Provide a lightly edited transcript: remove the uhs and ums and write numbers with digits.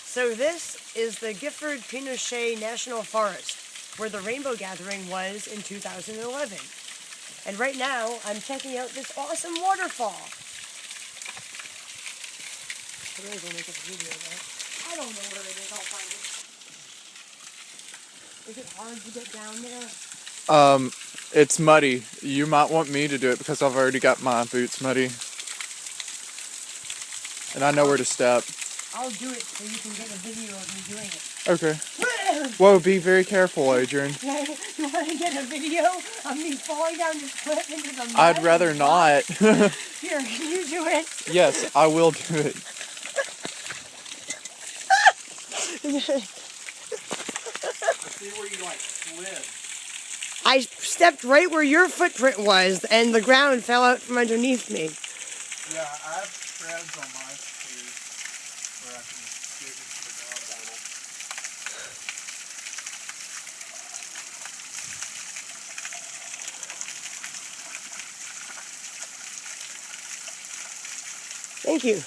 So this is the Gifford Pinochet National Forest, where the Rainbow Gathering was in 2011. And right now, I'm checking out this awesome waterfall. I really want to make a video of that. I don't know where it is. I'll find it. Is it hard to get down there? It's muddy. You might want me to do it because I've already got my boots muddy. And I know where to step. I'll do it so you can get a video of me doing it. Okay. Whoa, be very careful, Adrienne. You want to get a video of me falling down this cliff into the mud? I'd rather not. Here, can you do it? Yes, I will do it. See where you slid. I stepped right where your footprint was, and the ground fell out from underneath me. Yeah, I have treads on my shoes where I can dig into the ground a little. Thank you.